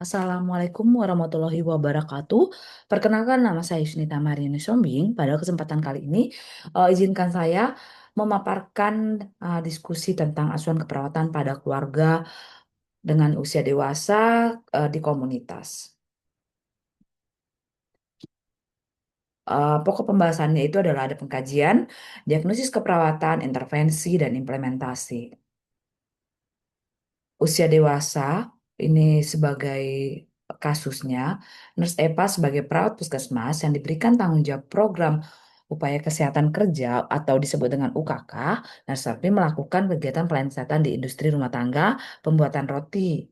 Assalamualaikum warahmatullahi wabarakatuh. Perkenalkan nama saya Yusnita Mariani Sombing. Pada kesempatan kali ini, izinkan saya memaparkan diskusi tentang asuhan keperawatan pada keluarga dengan usia dewasa di komunitas. Pokok pembahasannya itu adalah ada pengkajian, diagnosis keperawatan, intervensi, dan implementasi. Usia dewasa ini sebagai kasusnya, Nurse EPA sebagai perawat puskesmas yang diberikan tanggung jawab program upaya kesehatan kerja atau disebut dengan UKK, Nurse EPI melakukan kegiatan pelayanan kesehatan di industri rumah tangga, pembuatan roti.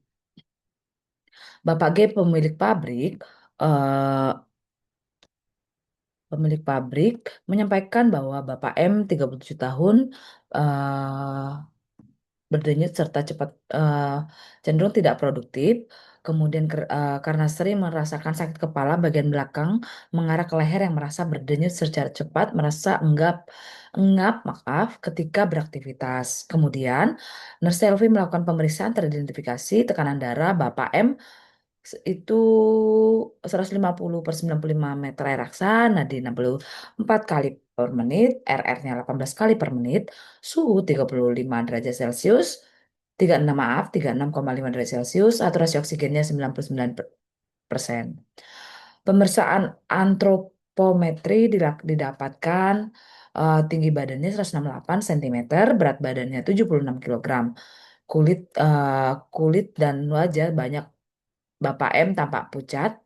Bapak G eh, pemilik pabrik menyampaikan bahwa Bapak M 37 tahun eh, berdenyut serta cepat cenderung tidak produktif. Kemudian karena sering merasakan sakit kepala bagian belakang mengarah ke leher yang merasa berdenyut secara cepat, merasa engap, maaf, ketika beraktivitas. Kemudian, Nurse Selvi melakukan pemeriksaan teridentifikasi tekanan darah Bapak M itu 150 per 95 meter air aksa, nadi 64 kali per menit, RR-nya 18 kali per menit, suhu 35 derajat Celcius, 36 maaf, 36,5 derajat Celcius, saturasi oksigennya 99%. Pemeriksaan antropometri didapatkan tinggi badannya 168 cm, berat badannya 76 kilogram. Kulit dan wajah banyak Bapak M tampak pucat.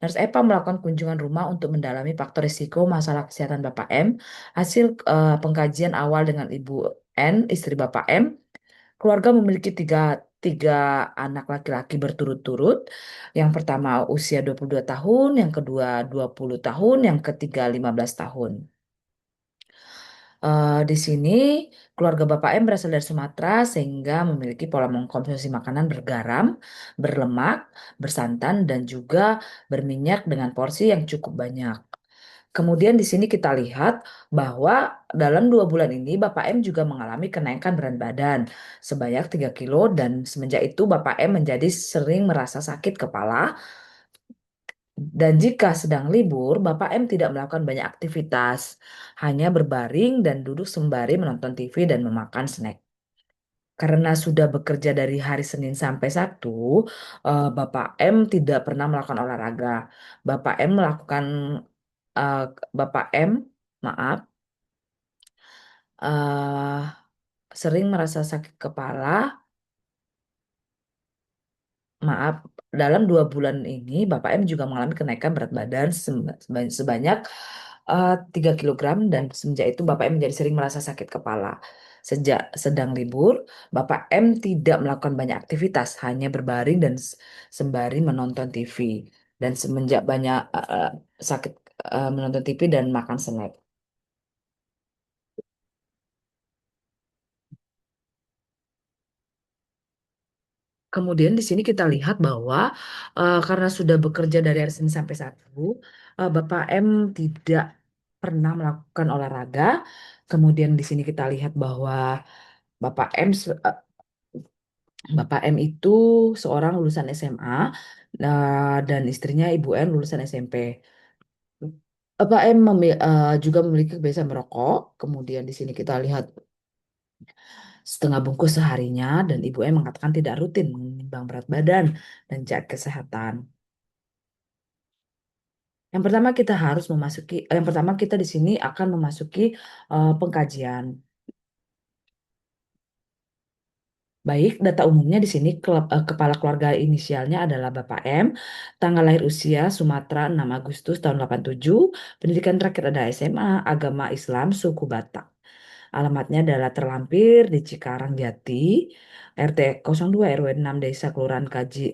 Nurse Epa melakukan kunjungan rumah untuk mendalami faktor risiko masalah kesehatan Bapak M. Hasil pengkajian awal dengan Ibu N, istri Bapak M, keluarga memiliki tiga anak laki-laki berturut-turut. Yang pertama usia 22 tahun, yang kedua 20 tahun, yang ketiga 15 tahun. Di sini keluarga Bapak M berasal dari Sumatera sehingga memiliki pola mengkonsumsi makanan bergaram, berlemak, bersantan dan juga berminyak dengan porsi yang cukup banyak. Kemudian di sini kita lihat bahwa dalam 2 bulan ini Bapak M juga mengalami kenaikan berat badan sebanyak 3 kilo dan semenjak itu Bapak M menjadi sering merasa sakit kepala dan jika sedang libur, Bapak M tidak melakukan banyak aktivitas, hanya berbaring dan duduk sembari menonton TV dan memakan snack. Karena sudah bekerja dari hari Senin sampai Sabtu, Bapak M tidak pernah melakukan olahraga. Bapak M melakukan, eh, Bapak M, maaf, eh, sering merasa sakit kepala. Maaf, dalam 2 bulan ini Bapak M juga mengalami kenaikan berat badan sebanyak 3 kilogram dan semenjak itu Bapak M menjadi sering merasa sakit kepala. Sejak sedang libur, Bapak M tidak melakukan banyak aktivitas, hanya berbaring dan sembari menonton TV. Dan semenjak banyak sakit menonton TV dan makan snack. Kemudian di sini kita lihat bahwa karena sudah bekerja dari hari Senin sampai Sabtu, Bapak M tidak pernah melakukan olahraga. Kemudian di sini kita lihat bahwa Bapak M se- eh, Bapak M itu seorang lulusan SMA dan istrinya Ibu M lulusan SMP. Bapak M juga memiliki kebiasaan merokok. Kemudian di sini kita lihat setengah bungkus seharinya dan Ibu M mengatakan tidak rutin menimbang berat badan dan cek kesehatan. Yang pertama kita di sini akan memasuki pengkajian. Baik, data umumnya di sini kepala keluarga inisialnya adalah Bapak M, tanggal lahir usia Sumatera 6 Agustus tahun 87, pendidikan terakhir ada SMA, agama Islam, suku Batak. Alamatnya adalah terlampir di Cikarang Jati, RT 02 RW 6 Desa Kelurahan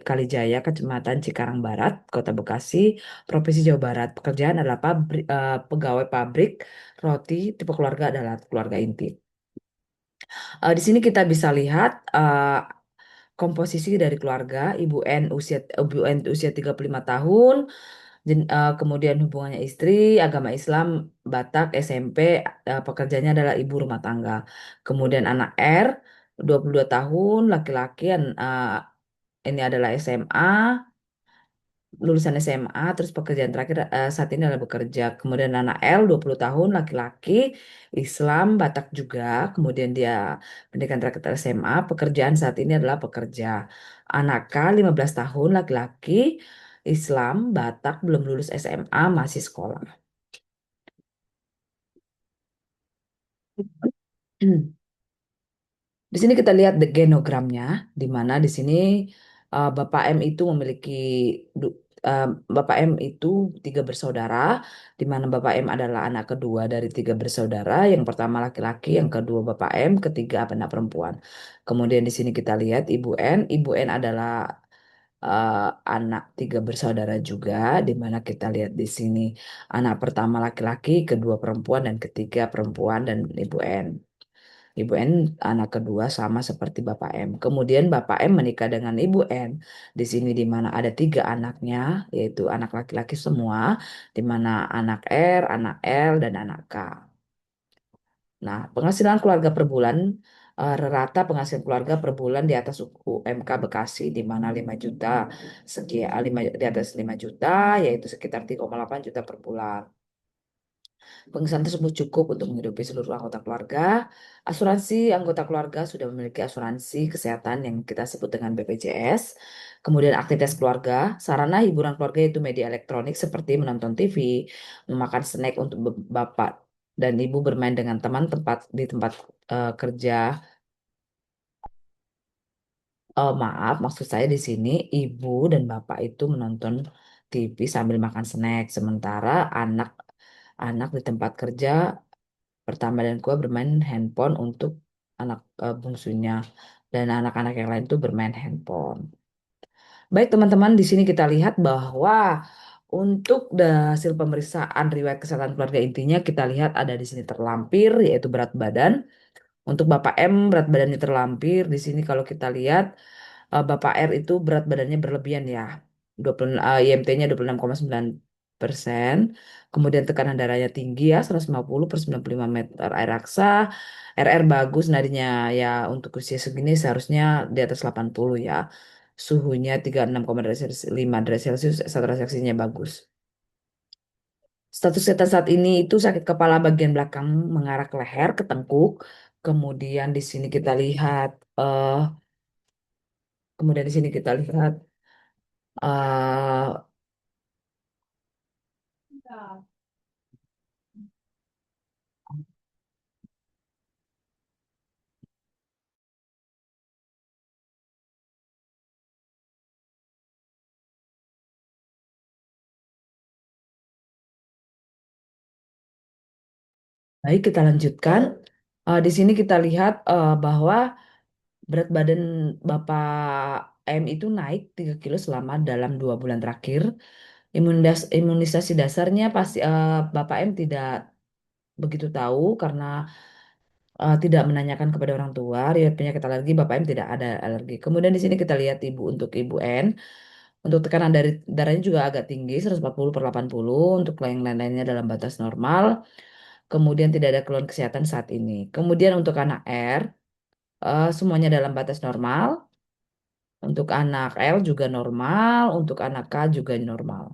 Kalijaya, Kecamatan Cikarang Barat, Kota Bekasi, Provinsi Jawa Barat. Pekerjaan adalah pegawai pabrik roti, tipe keluarga adalah keluarga inti. Di sini kita bisa lihat komposisi dari keluarga. Ibu N usia 35 tahun, kemudian hubungannya istri, agama Islam, Batak, SMP, pekerjaannya adalah ibu rumah tangga. Kemudian anak R, 22 tahun, laki-laki, ini adalah SMA, lulusan SMA, terus pekerjaan terakhir saat ini adalah bekerja. Kemudian anak L 20 tahun, laki-laki, Islam, Batak juga. Kemudian dia pendidikan terakhir SMA, pekerjaan saat ini adalah pekerja. Anak K 15 tahun, laki-laki, Islam, Batak, belum lulus SMA, masih sekolah. Di sini kita lihat genogramnya, di mana di sini Bapak M itu memiliki du- eh, Bapak M itu tiga bersaudara, di mana Bapak M adalah anak kedua dari tiga bersaudara. Yang pertama laki-laki, yang kedua Bapak M, ketiga anak perempuan. Kemudian di sini kita lihat Ibu N adalah eh, anak tiga bersaudara juga, di mana kita lihat di sini anak pertama laki-laki, kedua perempuan, dan ketiga perempuan dan Ibu N. Ibu N anak kedua sama seperti Bapak M. Kemudian Bapak M menikah dengan Ibu N. Di sini di mana ada tiga anaknya, yaitu anak laki-laki semua, di mana anak R, anak L, dan anak K. Nah, penghasilan keluarga per bulan, rata penghasilan keluarga per bulan di atas UMK Bekasi, di mana 5 juta, sekian, 5, di atas 5 juta, yaitu sekitar 3,8 juta per bulan. Penghasilan tersebut cukup untuk menghidupi seluruh anggota keluarga. Asuransi anggota keluarga sudah memiliki asuransi kesehatan yang kita sebut dengan BPJS. Kemudian aktivitas keluarga, sarana hiburan keluarga itu media elektronik seperti menonton TV, memakan snack untuk bapak dan ibu bermain dengan teman di tempat kerja. Oh, maaf, maksud saya di sini ibu dan bapak itu menonton TV sambil makan snack, sementara anak di tempat kerja pertama dan kedua bermain handphone untuk anak bungsunya dan anak-anak yang lain tuh bermain handphone. Baik teman-teman, di sini kita lihat bahwa untuk hasil pemeriksaan riwayat kesehatan keluarga intinya kita lihat ada di sini terlampir yaitu berat badan. Untuk Bapak M berat badannya terlampir. Di sini kalau kita lihat Bapak R itu berat badannya berlebihan ya. 20, IMT-nya 26,9%. Kemudian tekanan darahnya tinggi ya 150 per 95 meter air raksa. RR bagus nadinya ya untuk usia segini seharusnya di atas 80 ya. Suhunya 36,5 derajat Celcius, saturasinya bagus. Status kita saat ini itu sakit kepala bagian belakang mengarah ke leher, ke tengkuk. Kemudian di sini kita lihat, eh kemudian di sini kita lihat eh baik, kita lanjutkan. Di sini kita lihat bahwa berat badan Bapak M itu naik 3 kilo selama dalam 2 bulan terakhir. Imunisasi dasarnya pasti Bapak M tidak begitu tahu karena tidak menanyakan kepada orang tua. Riwayat penyakit alergi Bapak M tidak ada alergi. Kemudian di sini kita lihat ibu untuk Ibu N. Untuk tekanan dari darahnya juga agak tinggi 140 per 80. Untuk yang lain-lainnya dalam batas normal. Kemudian tidak ada keluhan kesehatan saat ini. Kemudian untuk anak R, semuanya dalam batas normal. Untuk anak L juga normal, untuk anak K juga normal.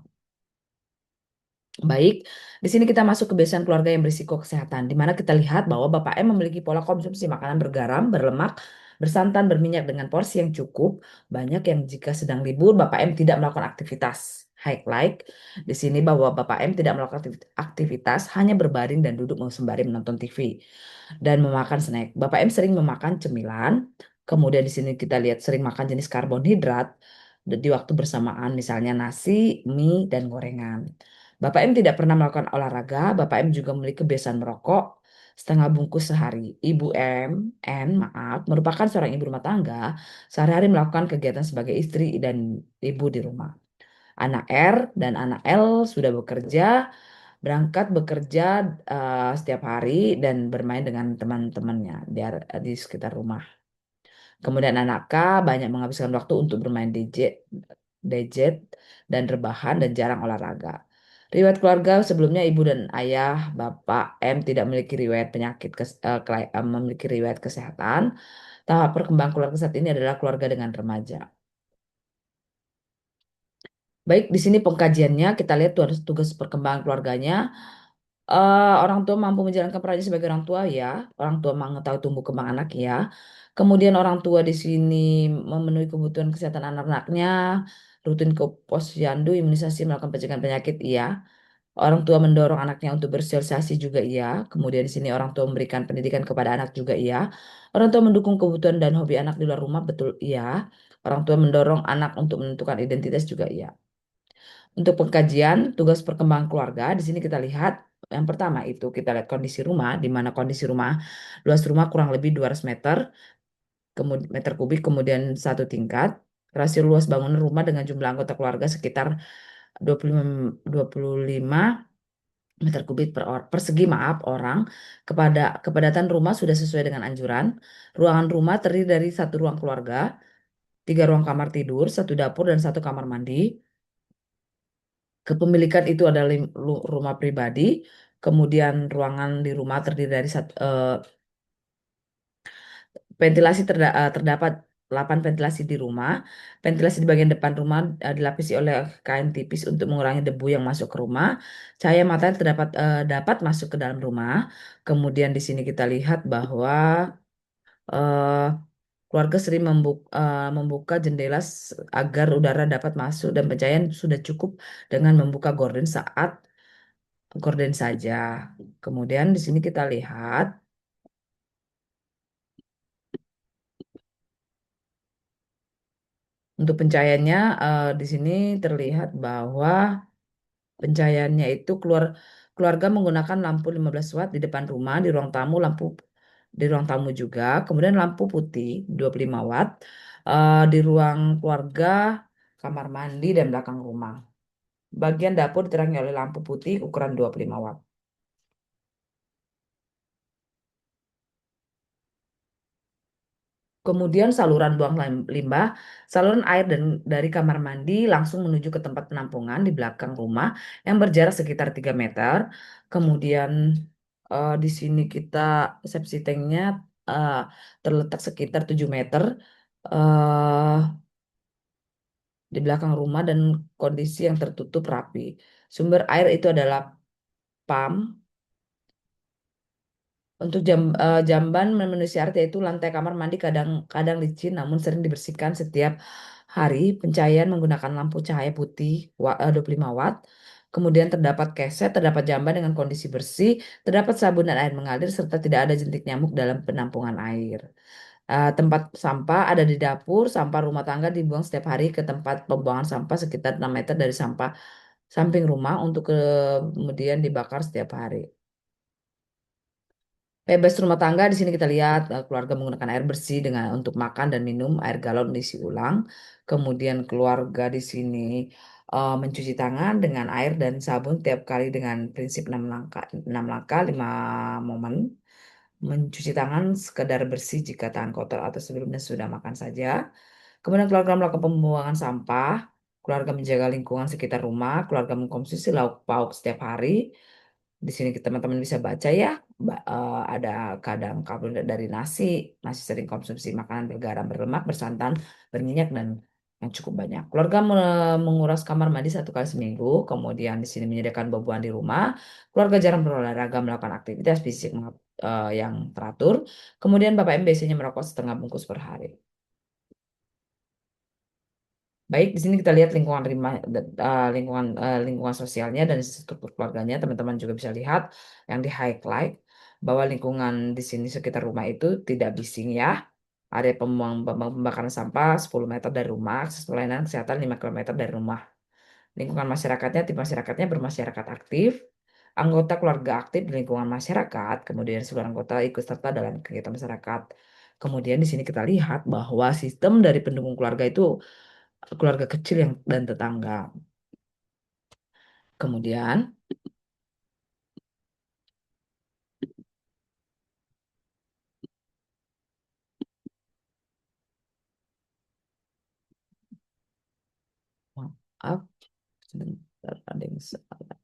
Baik, di sini kita masuk kebiasaan keluarga yang berisiko kesehatan, di mana kita lihat bahwa Bapak M memiliki pola konsumsi makanan bergaram, berlemak, bersantan, berminyak dengan porsi yang cukup. Banyak yang jika sedang libur, Bapak M tidak melakukan aktivitas. Highlight di sini bahwa Bapak M tidak melakukan aktivitas, hanya berbaring dan duduk sembari menonton TV dan memakan snack. Bapak M sering memakan cemilan, kemudian di sini kita lihat sering makan jenis karbohidrat di waktu bersamaan, misalnya nasi, mie, dan gorengan. Bapak M tidak pernah melakukan olahraga. Bapak M juga memiliki kebiasaan merokok setengah bungkus sehari. Ibu maaf, merupakan seorang ibu rumah tangga. Sehari-hari melakukan kegiatan sebagai istri dan ibu di rumah. Anak R dan anak L sudah bekerja, berangkat bekerja setiap hari dan bermain dengan teman-temannya di sekitar rumah. Kemudian anak K banyak menghabiskan waktu untuk bermain gadget dan rebahan dan jarang olahraga. Riwayat keluarga sebelumnya ibu dan ayah Bapak M tidak memiliki riwayat memiliki riwayat kesehatan. Tahap perkembangan keluarga saat ini adalah keluarga dengan remaja. Baik, di sini pengkajiannya kita lihat tugas perkembangan keluarganya. Orang tua mampu menjalankan perannya sebagai orang tua ya, orang tua mengetahui tumbuh kembang anak ya. Kemudian orang tua di sini memenuhi kebutuhan kesehatan anak-anaknya, rutin ke posyandu, imunisasi, melakukan pencegahan penyakit iya. Orang tua mendorong anaknya untuk bersosialisasi juga iya. Kemudian di sini orang tua memberikan pendidikan kepada anak juga iya. Orang tua mendukung kebutuhan dan hobi anak di luar rumah betul iya. Orang tua mendorong anak untuk menentukan identitas juga iya. Untuk pengkajian tugas perkembangan keluarga, di sini kita lihat yang pertama itu kita lihat kondisi rumah, di mana kondisi rumah, luas rumah kurang lebih 200 meter, kemudian meter kubik, kemudian satu tingkat. Rasio luas bangunan rumah dengan jumlah anggota keluarga sekitar 25 meter kubik persegi maaf orang. Kepadatan rumah sudah sesuai dengan anjuran. Ruangan rumah terdiri dari satu ruang keluarga, tiga ruang kamar tidur, satu dapur dan satu kamar mandi. Kepemilikan itu adalah rumah pribadi, kemudian ruangan di rumah terdiri dari ventilasi terdapat 8 ventilasi di rumah. Ventilasi di bagian depan rumah dilapisi oleh kain tipis untuk mengurangi debu yang masuk ke rumah. Cahaya matahari dapat masuk ke dalam rumah. Kemudian di sini kita lihat bahwa eh, keluarga sering membuka jendela agar udara dapat masuk dan pencahayaan sudah cukup dengan membuka gorden saja. Kemudian di sini kita lihat untuk pencahayaannya di sini terlihat bahwa pencahayaannya itu keluarga menggunakan lampu 15 watt di depan rumah, di ruang tamu di ruang tamu juga, kemudian lampu putih 25 watt di ruang keluarga, kamar mandi dan belakang rumah. Bagian dapur diterangi oleh lampu putih ukuran 25 watt. Kemudian saluran buang limbah, saluran air dari kamar mandi langsung menuju ke tempat penampungan di belakang rumah yang berjarak sekitar 3 meter. Kemudian di sini kita septic tanknya eh, terletak sekitar 7 meter eh, di belakang rumah dan kondisi yang tertutup rapi. Sumber air itu adalah pump. Untuk jamban memenuhi syarat yaitu lantai kamar mandi kadang-kadang licin namun sering dibersihkan setiap hari. Pencahayaan menggunakan lampu cahaya putih 25 watt. Kemudian terdapat keset, terdapat jamban dengan kondisi bersih, terdapat sabun dan air mengalir serta tidak ada jentik nyamuk dalam penampungan air. Tempat sampah ada di dapur, sampah rumah tangga dibuang setiap hari ke tempat pembuangan sampah sekitar 6 meter dari samping rumah untuk kemudian dibakar setiap hari. Bebas rumah tangga di sini kita lihat keluarga menggunakan air bersih dengan untuk makan dan minum, air galon diisi ulang. Kemudian keluarga di sini mencuci tangan dengan air dan sabun tiap kali dengan prinsip 6 langkah 5 momen. Mencuci tangan sekedar bersih jika tangan kotor atau sebelumnya sudah makan saja. Kemudian keluarga melakukan pembuangan sampah. Keluarga menjaga lingkungan sekitar rumah. Keluarga mengkonsumsi lauk pauk setiap hari. Di sini teman-teman bisa baca ya, ada kadang karbohidrat dari nasi, nasi sering konsumsi makanan bergaram, berlemak, bersantan, berminyak dan yang cukup banyak. Keluarga menguras kamar mandi 1 kali seminggu, kemudian di sini menyediakan boboan di rumah. Keluarga jarang berolahraga, melakukan aktivitas fisik yang teratur. Kemudian Bapak M biasanya merokok setengah bungkus per hari. Baik, di sini kita lihat lingkungan sosialnya dan struktur keluarganya. Teman-teman juga bisa lihat yang di highlight bahwa lingkungan di sini sekitar rumah itu tidak bising ya. Area pembakaran sampah 10 meter dari rumah, akses pelayanan kesehatan 5 kilometer dari rumah. Lingkungan masyarakatnya, tim masyarakatnya bermasyarakat aktif, anggota keluarga aktif di lingkungan masyarakat, kemudian seluruh anggota ikut serta dalam kegiatan masyarakat. Kemudian di sini kita lihat bahwa sistem dari pendukung keluarga itu keluarga kecil dan tetangga. Kemudian, maaf, sebentar ada yang salah.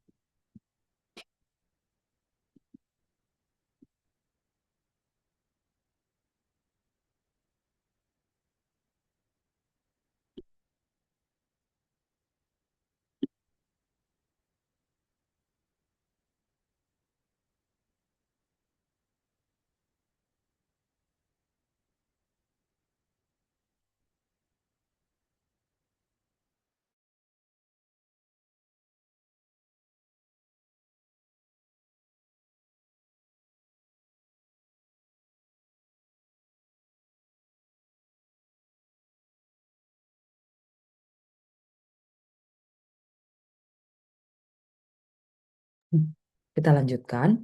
Kita lanjutkan.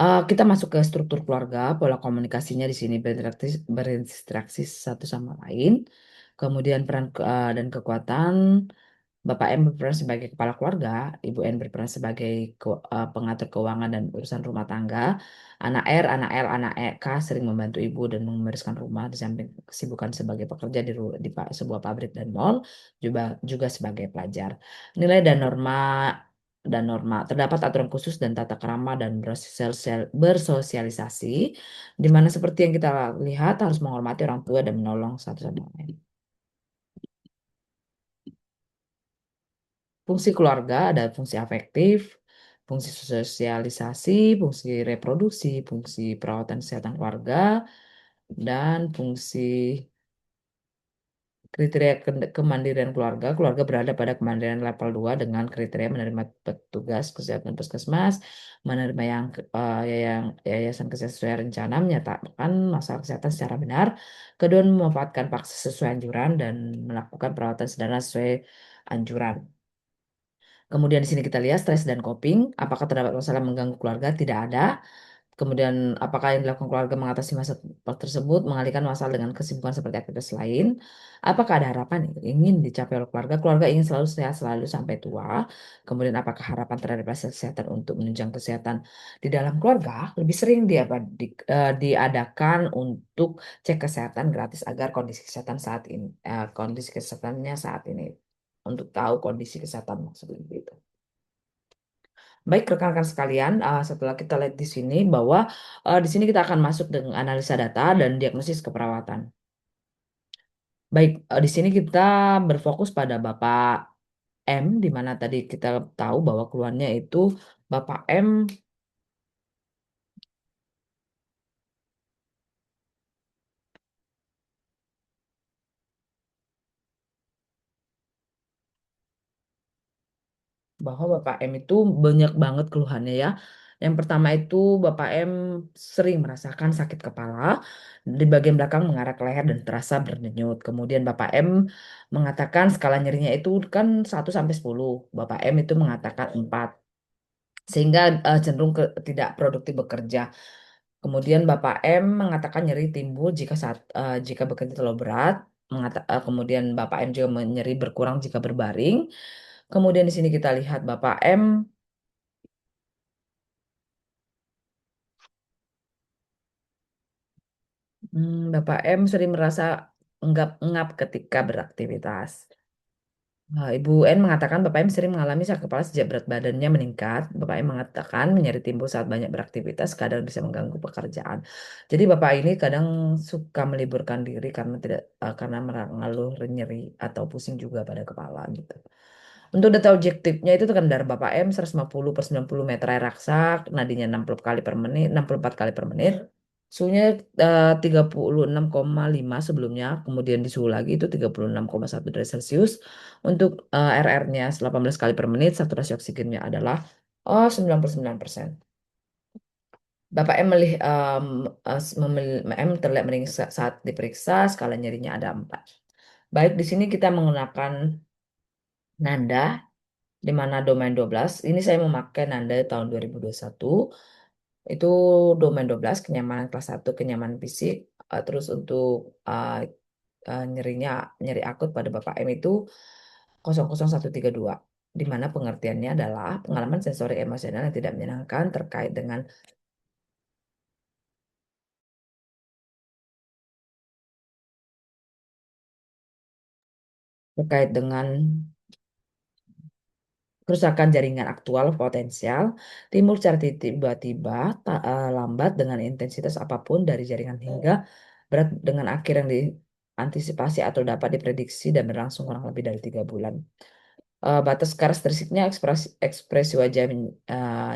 Kita masuk ke struktur keluarga, pola komunikasinya di sini berinteraksi satu sama lain. Kemudian peran dan kekuatan Bapak M berperan sebagai kepala keluarga, Ibu N berperan sebagai pengatur keuangan dan urusan rumah tangga. Anak E, K sering membantu ibu dan membereskan rumah di samping kesibukan sebagai pekerja di sebuah pabrik dan mall, juga sebagai pelajar. Nilai dan norma terdapat aturan khusus dan tata krama dan bersosialisasi, di mana seperti yang kita lihat harus menghormati orang tua dan menolong satu sama lain. Fungsi keluarga ada fungsi afektif, fungsi sosialisasi, fungsi reproduksi, fungsi perawatan kesehatan keluarga, dan fungsi kriteria kemandirian keluarga. Keluarga berada pada kemandirian level 2 dengan kriteria menerima petugas kesehatan puskesmas, menerima yayasan kesehatan sesuai rencana, menyatakan masalah kesehatan secara benar, kedua memanfaatkan vaksin sesuai anjuran, dan melakukan perawatan sederhana sesuai anjuran. Kemudian di sini kita lihat stres dan coping. Apakah terdapat masalah mengganggu keluarga? Tidak ada. Kemudian apakah yang dilakukan keluarga mengatasi masalah tersebut, mengalihkan masalah dengan kesibukan seperti aktivitas lain? Apakah ada harapan yang ingin dicapai oleh keluarga? Keluarga ingin selalu sehat selalu sampai tua. Kemudian apakah harapan terhadap rasa kesehatan untuk menunjang kesehatan di dalam keluarga lebih sering diadakan untuk cek kesehatan gratis agar kondisi kesehatannya saat ini untuk tahu kondisi kesehatan seperti itu. Baik rekan-rekan sekalian, setelah kita lihat di sini bahwa di sini kita akan masuk dengan analisa data dan diagnosis keperawatan. Baik, di sini kita berfokus pada Bapak M, di mana tadi kita tahu bahwa keluarnya itu Bapak M bahwa Bapak M itu banyak banget keluhannya ya. Yang pertama itu Bapak M sering merasakan sakit kepala di bagian belakang mengarah ke leher dan terasa berdenyut. Kemudian Bapak M mengatakan skala nyerinya itu kan 1 sampai 10. Bapak M itu mengatakan 4 sehingga cenderung tidak produktif bekerja. Kemudian Bapak M mengatakan nyeri timbul jika bekerja terlalu berat. Kemudian Bapak M juga nyeri berkurang jika berbaring. Kemudian di sini kita lihat Bapak M, Bapak M sering merasa enggap-engap ketika beraktivitas. Ibu N mengatakan Bapak M sering mengalami sakit kepala sejak berat badannya meningkat. Bapak M mengatakan nyeri timbul saat banyak beraktivitas, kadang bisa mengganggu pekerjaan. Jadi Bapak ini kadang suka meliburkan diri karena mengeluh nyeri atau pusing juga pada kepala gitu. Untuk data objektifnya itu tekanan darah Bapak M 150 per 90 meter air raksa, nadinya 60 kali per menit, 64 kali per menit. Suhunya 36,5 sebelumnya, kemudian di suhu lagi itu 36,1 derajat Celcius. Untuk RR-nya 18 kali per menit, saturasi oksigennya adalah 99%. Bapak M, M terlihat meringsa saat diperiksa, skala nyerinya ada 4. Baik, di sini kita menggunakan Nanda di mana domain 12 ini saya memakai Nanda tahun 2021 itu domain 12 kenyamanan kelas 1 kenyamanan fisik. Terus untuk uh, nyeri akut pada Bapak M itu 00132 di mana pengertiannya adalah pengalaman sensori emosional yang tidak menyenangkan terkait dengan kerusakan jaringan aktual potensial timbul secara tiba-tiba, lambat dengan intensitas apapun dari jaringan hingga berat dengan akhir yang diantisipasi atau dapat diprediksi dan berlangsung kurang lebih dari 3 bulan. Batas karakteristiknya ekspresi wajah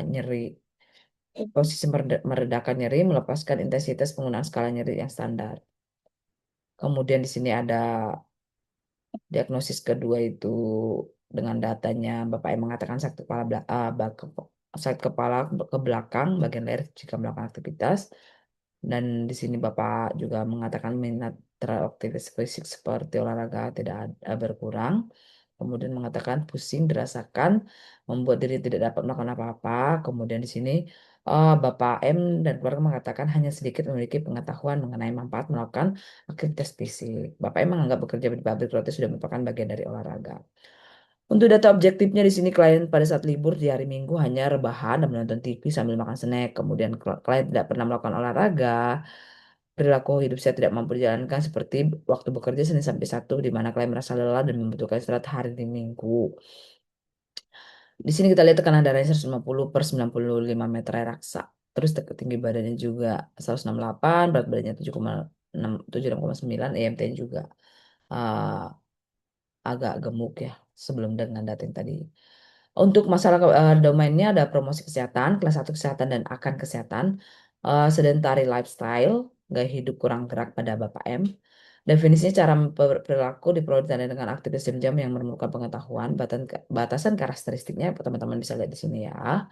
nyeri, posisi meredakan nyeri, melepaskan intensitas penggunaan skala nyeri yang standar. Kemudian di sini ada diagnosis kedua itu dengan datanya Bapak yang mengatakan sakit kepala ke belakang bagian leher jika melakukan aktivitas, dan di sini Bapak juga mengatakan minat terhadap aktivitas fisik seperti olahraga tidak berkurang. Kemudian mengatakan pusing dirasakan, membuat diri tidak dapat melakukan apa-apa. Kemudian di sini Bapak M dan keluarga mengatakan hanya sedikit memiliki pengetahuan mengenai manfaat melakukan aktivitas fisik. Bapak M menganggap bekerja di pabrik roti sudah merupakan bagian dari olahraga. Untuk data objektifnya di sini klien pada saat libur di hari Minggu hanya rebahan dan menonton TV sambil makan snack. Kemudian klien tidak pernah melakukan olahraga. Perilaku hidup saya tidak mampu dijalankan seperti waktu bekerja Senin sampai Sabtu di mana klien merasa lelah dan membutuhkan istirahat hari di Minggu. Di sini kita lihat tekanan darahnya 150 per 95 meter air raksa. Terus tinggi badannya juga 168, berat badannya 7,6 76,9, EMT-nya juga uh, agak gemuk ya sebelum dengan data yang tadi. Untuk masalah domainnya ada promosi kesehatan, kelas 1 kesehatan dan akan kesehatan, sedentary lifestyle, gaya hidup kurang gerak pada Bapak M. Definisinya cara perilaku diperoleh dengan aktivitas jam-jam yang memerlukan pengetahuan, batasan karakteristiknya teman-teman bisa lihat di sini ya.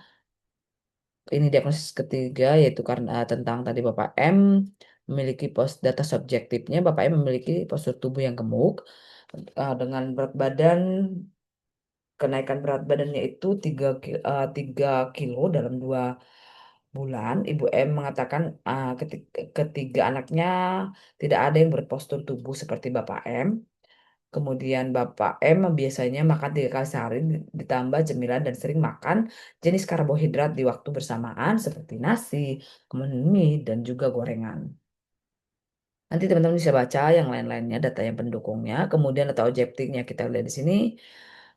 Ini diagnosis ketiga yaitu karena tentang tadi Bapak M memiliki data subjektifnya, Bapak M memiliki postur tubuh yang gemuk dengan berat badan. Kenaikan berat badannya itu 3 kilo dalam 2 bulan. Ibu M mengatakan ketiga anaknya tidak ada yang berpostur tubuh seperti Bapak M. Kemudian Bapak M biasanya makan 3 kali sehari ditambah cemilan dan sering makan jenis karbohidrat di waktu bersamaan seperti nasi, kemudian mie, dan juga gorengan. Nanti teman-teman bisa baca yang lain-lainnya, data yang pendukungnya. Kemudian data objektifnya kita lihat di sini.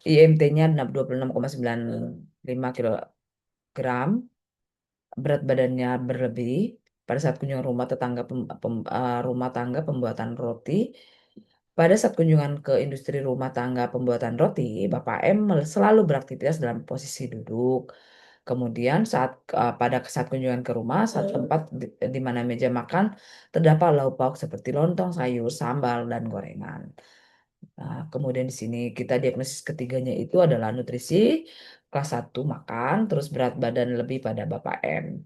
IMT-nya 26,95 kilogram, berat badannya berlebih. Pada saat kunjungan rumah tetangga rumah tangga pembuatan roti, pada saat kunjungan ke industri rumah tangga pembuatan roti, Bapak M selalu beraktivitas dalam posisi duduk. Kemudian pada saat kunjungan ke rumah, saat tempat di mana meja makan terdapat lauk pauk seperti lontong, sayur, sambal, dan gorengan. Nah, kemudian di sini kita diagnosis ketiganya itu adalah nutrisi kelas 1 makan, terus berat badan lebih pada Bapak M.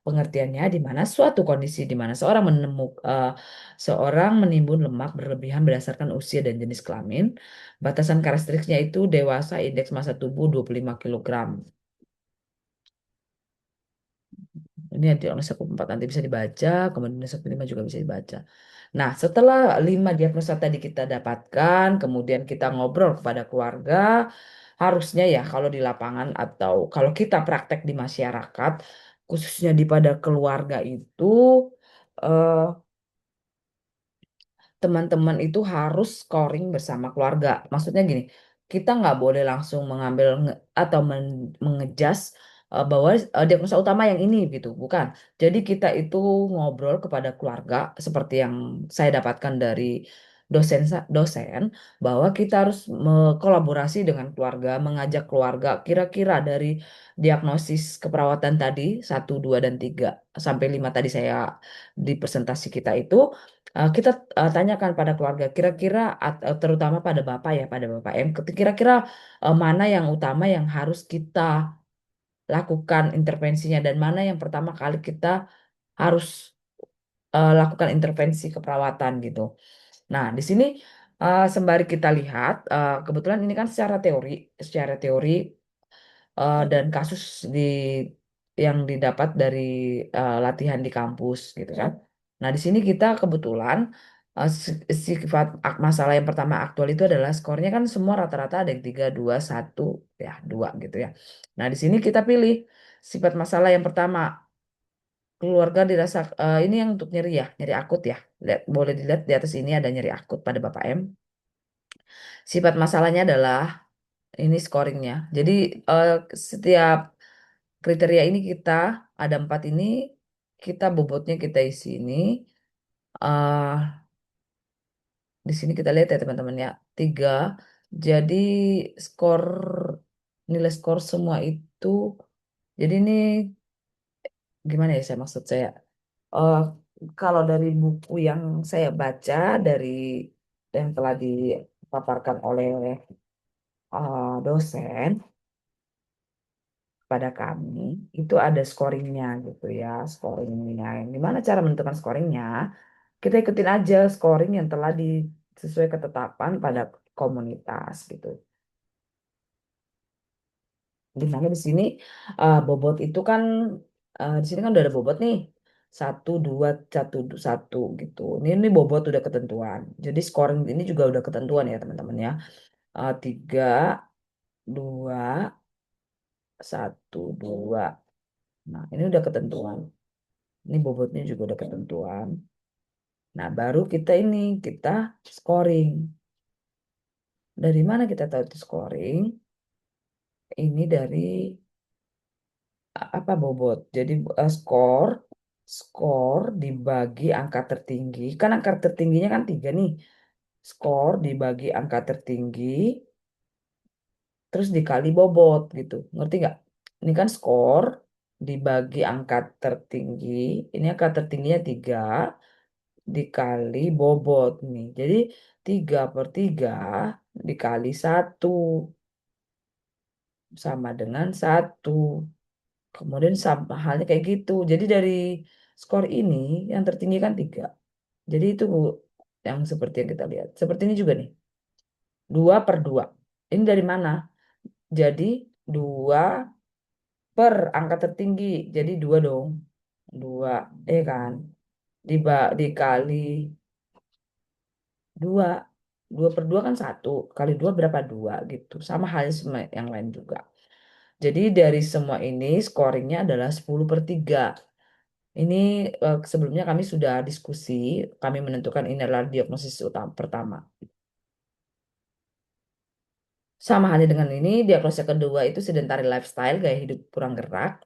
Pengertiannya di mana suatu kondisi di mana seorang menimbun lemak berlebihan berdasarkan usia dan jenis kelamin. Batasan karakteristiknya itu dewasa, indeks massa tubuh 25 kilogram. Ini nanti diagnosa keempat nanti bisa dibaca, kemudian diagnosa kelima juga bisa dibaca. Nah, setelah 5 diagnosa tadi kita dapatkan, kemudian kita ngobrol kepada keluarga, harusnya ya kalau di lapangan atau kalau kita praktek di masyarakat, khususnya di pada keluarga itu, eh, teman-teman itu harus scoring bersama keluarga. Maksudnya gini, kita nggak boleh langsung mengambil atau mengejas bahwa diagnosa utama yang ini gitu, bukan. Jadi kita itu ngobrol kepada keluarga seperti yang saya dapatkan dari dosen bahwa kita harus kolaborasi dengan keluarga, mengajak keluarga kira-kira dari diagnosis keperawatan tadi 1, 2, dan 3 sampai 5 tadi saya di presentasi kita itu kita tanyakan pada keluarga, kira-kira terutama pada bapak ya, pada bapak M, kira-kira mana yang utama yang harus kita lakukan intervensinya dan mana yang pertama kali kita harus lakukan intervensi keperawatan gitu. Nah, di sini sembari kita lihat, kebetulan ini kan secara teori dan kasus yang didapat dari latihan di kampus gitu kan. Nah, di sini kita kebetulan sifat masalah yang pertama aktual itu adalah skornya kan semua rata-rata ada yang 3, 2, 1 ya 2 gitu ya. Nah, di sini kita pilih sifat masalah yang pertama keluarga dirasa ini yang untuk nyeri ya, nyeri akut ya. Lihat, boleh dilihat di atas ini ada nyeri akut pada Bapak M. Sifat masalahnya adalah ini scoringnya. Jadi eh, setiap kriteria ini kita ada 4 ini kita bobotnya kita isi ini eh di sini kita lihat ya teman-teman ya 3. Jadi skor nilai skor semua itu jadi ini gimana ya saya maksud saya eh kalau dari buku yang saya baca dari yang telah dipaparkan oleh dosen pada kami itu ada scoringnya gitu ya scoringnya. Gimana cara menentukan scoringnya? Kita ikutin aja scoring yang telah sesuai ketetapan pada komunitas gitu. Dimana di sini bobot itu kan di sini kan udah ada bobot nih, satu dua satu gitu. Ini bobot udah ketentuan. Jadi scoring ini juga udah ketentuan ya teman-teman ya. Tiga dua satu dua. Nah ini udah ketentuan. Ini bobotnya juga udah ketentuan. Nah baru kita scoring. Dari mana kita tahu itu scoring? Ini dari apa bobot. Jadi skor skor dibagi angka tertinggi. Kan angka tertingginya kan tiga nih. Skor dibagi angka tertinggi terus dikali bobot gitu. Ngerti nggak? Ini kan skor dibagi angka tertinggi. Ini angka tertingginya tiga dikali bobot nih. Jadi 3/3 dikali satu sama dengan satu. Kemudian sama halnya kayak gitu. Jadi dari skor ini yang tertinggi kan tiga. Jadi itu yang seperti yang kita lihat. Seperti ini juga nih. 2/2. Ini dari mana? Jadi 2 per angka tertinggi. Jadi 2 dong. 2. Kan? Dikali 2. 2/2 kan satu. Kali 2 berapa? 2 gitu. Sama halnya sama yang lain juga. Jadi dari semua ini scoringnya adalah 10/3. Ini sebelumnya kami sudah diskusi, kami menentukan ini adalah diagnosis utama pertama. Sama halnya dengan ini, diagnosis kedua itu sedentary lifestyle, gaya hidup kurang gerak.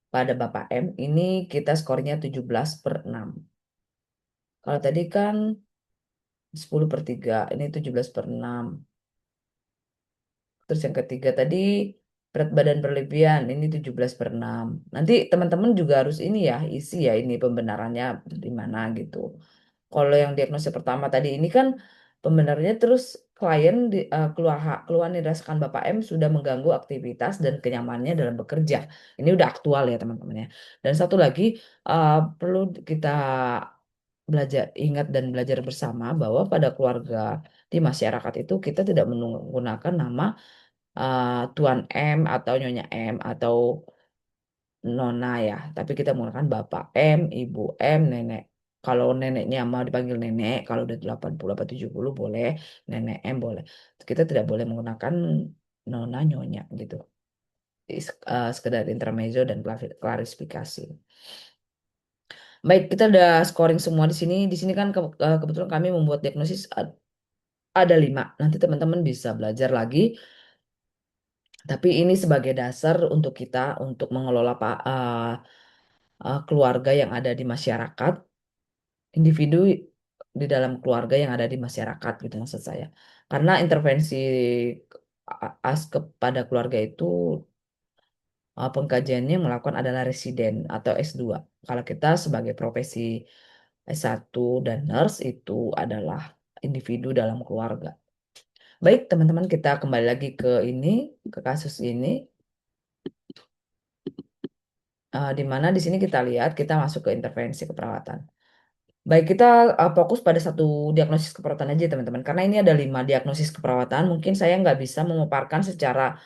Pada Bapak M, ini kita skornya 17/6. Kalau tadi kan 10/3, ini 17/6. Terus yang ketiga tadi berat badan berlebihan, ini 17/6. Nanti teman-teman juga harus ini ya, isi ya ini pembenarannya di mana gitu. Kalau yang diagnosis pertama tadi ini kan pembenarannya terus klien keluhan dirasakan Bapak M sudah mengganggu aktivitas dan kenyamanannya dalam bekerja. Ini udah aktual ya teman-teman ya. Dan satu lagi perlu kita belajar ingat dan belajar bersama bahwa pada keluarga di masyarakat itu kita tidak menggunakan nama Tuan M atau Nyonya M atau Nona ya, tapi kita menggunakan Bapak M, Ibu M, Nenek. Kalau neneknya mau dipanggil nenek, kalau udah 80 atau 70 boleh, nenek M boleh. Kita tidak boleh menggunakan Nona, Nyonya gitu. Sekedar intermezzo dan klarifikasi. Baik, kita udah scoring semua di sini. Di sini kan kebetulan kami membuat diagnosis ada 5. Nanti teman-teman bisa belajar lagi. Tapi ini sebagai dasar untuk kita untuk mengelola keluarga yang ada di masyarakat, individu di dalam keluarga yang ada di masyarakat gitu maksud saya. Karena intervensi kepada keluarga itu pengkajiannya yang melakukan adalah residen atau S2. Kalau kita sebagai profesi S1 dan nurse itu adalah individu dalam keluarga. Baik, teman-teman, kita kembali lagi ke ini, ke kasus ini. Di mana di sini kita lihat kita masuk ke intervensi keperawatan. Baik, kita fokus pada satu diagnosis keperawatan aja teman-teman. Karena ini ada 5 diagnosis keperawatan. Mungkin saya nggak bisa memaparkan secara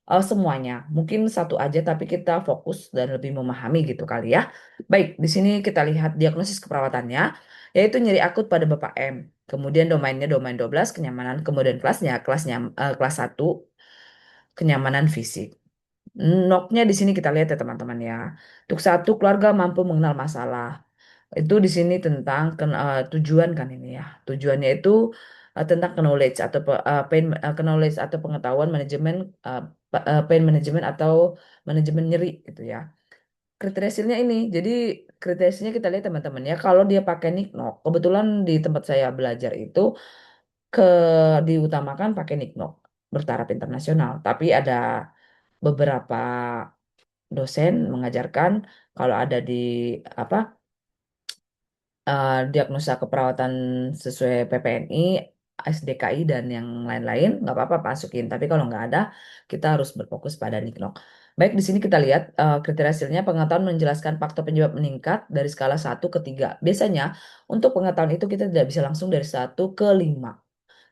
semuanya. Mungkin satu aja, tapi kita fokus dan lebih memahami gitu kali ya. Baik, di sini kita lihat diagnosis keperawatannya, yaitu nyeri akut pada Bapak M. Kemudian domainnya domain 12, kenyamanan. Kemudian kelas 1, kenyamanan fisik. Noknya di sini kita lihat ya teman-teman ya. Untuk satu, keluarga mampu mengenal masalah. Itu di sini tentang tujuan kan ini ya. Tujuannya itu tentang knowledge atau knowledge atau pengetahuan manajemen pain management atau manajemen nyeri gitu ya. Kriteria hasilnya ini. Jadi kriteria hasilnya kita lihat teman-teman ya. Kalau dia pakai Niknok, kebetulan di tempat saya belajar itu ke diutamakan pakai Niknok bertaraf internasional. Tapi ada beberapa dosen mengajarkan kalau ada di apa diagnosa keperawatan sesuai PPNI, SDKI dan yang lain-lain nggak apa-apa masukin. Tapi kalau nggak ada, kita harus berfokus pada Niknok. Baik, di sini kita lihat kriteria hasilnya pengetahuan menjelaskan faktor penyebab meningkat dari skala 1 ke 3. Biasanya untuk pengetahuan itu kita tidak bisa langsung dari 1 ke 5.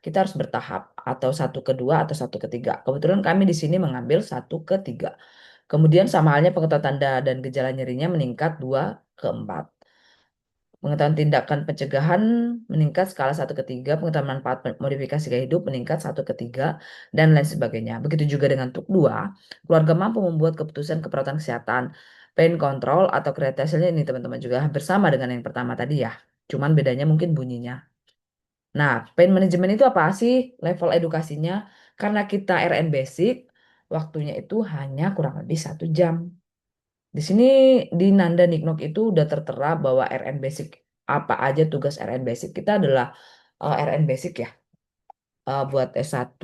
kita harus bertahap atau satu ke dua atau satu ke tiga. Kebetulan kami di sini mengambil satu ke tiga. Kemudian sama halnya pengetahuan tanda dan gejala nyerinya meningkat 2 ke 4. Pengetahuan tindakan pencegahan meningkat skala satu ke 3, pengetahuan manfaat modifikasi gaya hidup meningkat satu ke 3, dan lain sebagainya. Begitu juga dengan untuk 2, keluarga mampu membuat keputusan keperawatan kesehatan, pain control atau create hasilnya ini teman-teman juga hampir sama dengan yang pertama tadi ya. Cuman bedanya mungkin bunyinya. Nah, pain management itu apa sih level edukasinya? Karena kita RN basic, waktunya itu hanya kurang lebih 1 jam. Di sini di Nanda Niknok itu udah tertera bahwa RN Basic apa aja tugas RN Basic. Kita adalah RN Basic ya. Buat S1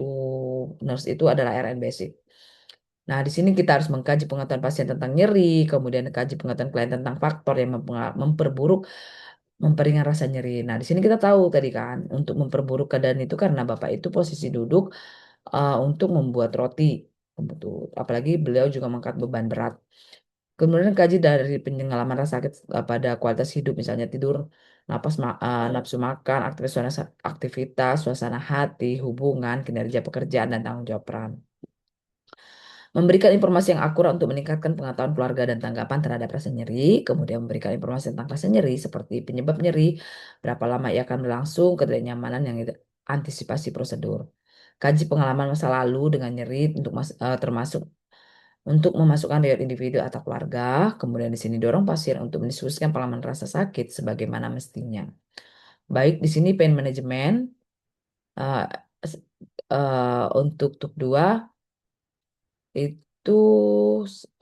nurse itu adalah RN Basic. Nah, di sini kita harus mengkaji pengetahuan pasien tentang nyeri, kemudian mengkaji pengetahuan klien tentang faktor yang memperburuk, memperingan rasa nyeri. Nah, di sini kita tahu tadi kan, untuk memperburuk keadaan itu karena Bapak itu posisi duduk untuk membuat roti. Betul. Apalagi beliau juga mengangkat beban berat. Kemudian kaji dari pengalaman rasa sakit pada kualitas hidup, misalnya tidur, nafsu makan, aktivitas, suasana hati, hubungan, kinerja pekerjaan, dan tanggung jawab peran. Memberikan informasi yang akurat untuk meningkatkan pengetahuan keluarga dan tanggapan terhadap rasa nyeri, kemudian memberikan informasi tentang rasa nyeri seperti penyebab nyeri, berapa lama ia akan berlangsung, ketidaknyamanan yang antisipasi prosedur. Kaji pengalaman masa lalu dengan nyeri termasuk untuk memasukkan riwayat individu atau keluarga, kemudian di sini dorong pasien untuk mendiskusikan pengalaman rasa sakit sebagaimana mestinya. Baik di sini pain management eh, untuk tuk 2 itu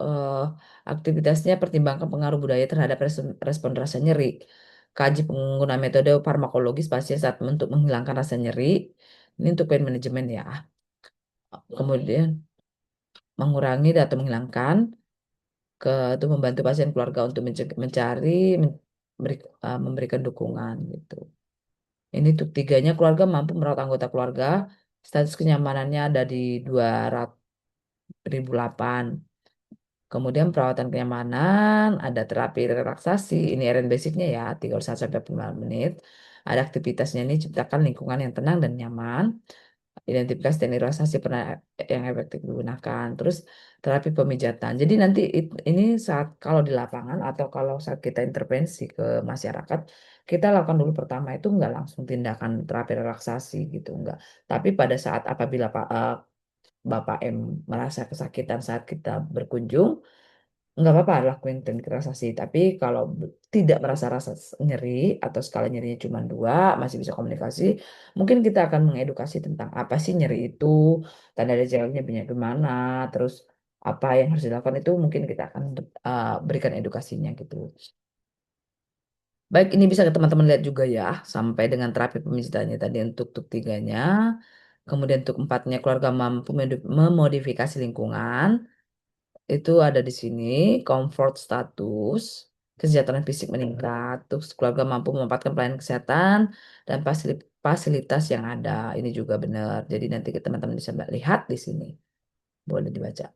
eh, aktivitasnya pertimbangkan pengaruh budaya terhadap respon rasa nyeri. Kaji penggunaan metode farmakologis pasien saat untuk menghilangkan rasa nyeri. Ini untuk pain management ya. Kemudian mengurangi atau menghilangkan untuk membantu pasien keluarga untuk mencari memberikan dukungan gitu. Ini untuk tiganya keluarga mampu merawat anggota keluarga. Status kenyamanannya ada di 200.008. Kemudian perawatan kenyamanan, ada terapi relaksasi, ini RN basicnya ya, 31 sampai 45 menit. Ada aktivitasnya ini ciptakan lingkungan yang tenang dan nyaman. Identifikasi teknik relaksasi pernah yang efektif digunakan. Terus terapi pemijatan. Jadi nanti ini saat kalau di lapangan atau kalau saat kita intervensi ke masyarakat, kita lakukan dulu pertama itu nggak langsung tindakan terapi relaksasi gitu, enggak. Tapi pada saat apabila Bapak M merasa kesakitan saat kita berkunjung, nggak apa-apa lakuin teknik relaksasi. Tapi kalau tidak merasa rasa nyeri atau skala nyerinya cuma 2, masih bisa komunikasi, mungkin kita akan mengedukasi tentang apa sih nyeri itu, tanda gejalanya banyak gimana, terus apa yang harus dilakukan itu mungkin kita akan berikan edukasinya gitu. Baik, ini bisa ke teman-teman lihat juga ya, sampai dengan terapi pemijitannya tadi untuk tiganya. Kemudian untuk 4-nya keluarga mampu memodifikasi lingkungan. Itu ada di sini, comfort status, kesejahteraan fisik meningkat, terus keluarga mampu memanfaatkan pelayanan kesehatan dan fasilitas yang ada. Ini juga benar. Jadi nanti teman-teman bisa lihat di sini. Boleh dibaca.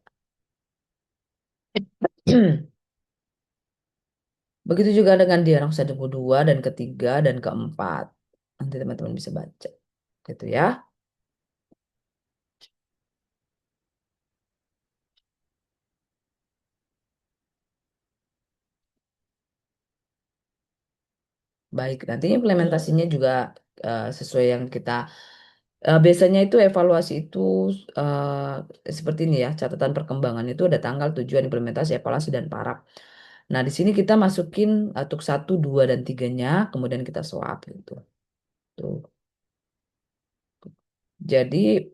Begitu juga dengan diagnosa yang kedua dan ketiga dan keempat. Nanti teman-teman bisa baca. Gitu ya. Baik, nanti implementasinya juga sesuai yang kita biasanya itu evaluasi itu seperti ini ya, catatan perkembangan itu ada tanggal tujuan implementasi, evaluasi dan parap. Nah, di sini kita masukin untuk 1, 2, dan 3-nya, kemudian kita swap gitu. Tuh. Jadi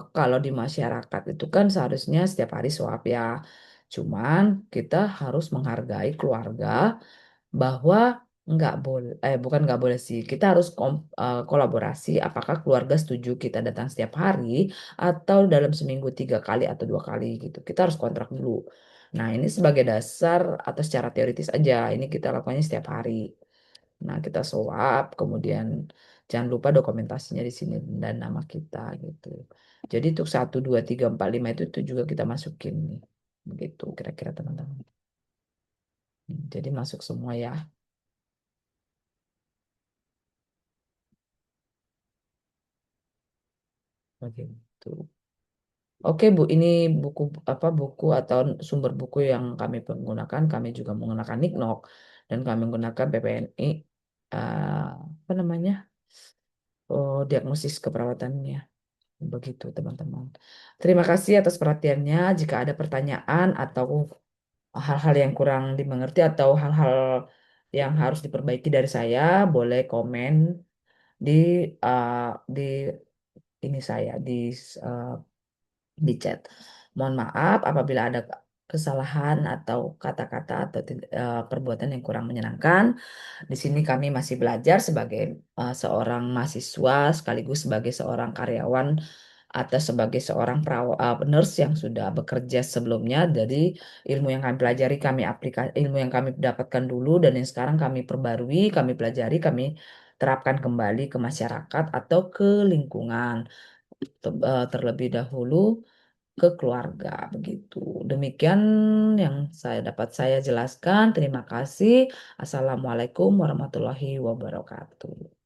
kalau di masyarakat itu kan seharusnya setiap hari swab ya. Cuman kita harus menghargai keluarga bahwa nggak boleh, bukan nggak boleh sih, kita harus kolaborasi. Apakah keluarga setuju kita datang setiap hari atau dalam seminggu 3 kali atau 2 kali gitu. Kita harus kontrak dulu. Nah ini sebagai dasar atau secara teoritis aja. Ini kita lakukannya setiap hari. Nah kita swap, kemudian jangan lupa dokumentasinya di sini dan nama kita gitu. Jadi untuk 1, 2, 3, 4, 5 itu juga kita masukin nih. Begitu kira-kira teman-teman. Jadi masuk semua ya. begitu. Oke Bu, ini buku apa buku atau sumber buku yang kami menggunakan, kami juga menggunakan Niknok dan kami menggunakan PPNI, apa namanya, diagnosis keperawatannya. Begitu teman-teman. Terima kasih atas perhatiannya. Jika ada pertanyaan atau hal-hal yang kurang dimengerti atau hal-hal yang harus diperbaiki dari saya, boleh komen di uh, di ini saya uh, di chat. Mohon maaf apabila ada kesalahan atau kata-kata atau perbuatan yang kurang menyenangkan. Di sini kami masih belajar sebagai seorang mahasiswa sekaligus sebagai seorang karyawan atau sebagai seorang nurse yang sudah bekerja sebelumnya. Jadi ilmu yang kami pelajari ilmu yang kami dapatkan dulu dan yang sekarang kami perbarui, kami pelajari, kami terapkan kembali ke masyarakat atau ke lingkungan terlebih dahulu ke keluarga begitu. Demikian yang dapat saya jelaskan. Terima kasih. Assalamualaikum warahmatullahi wabarakatuh.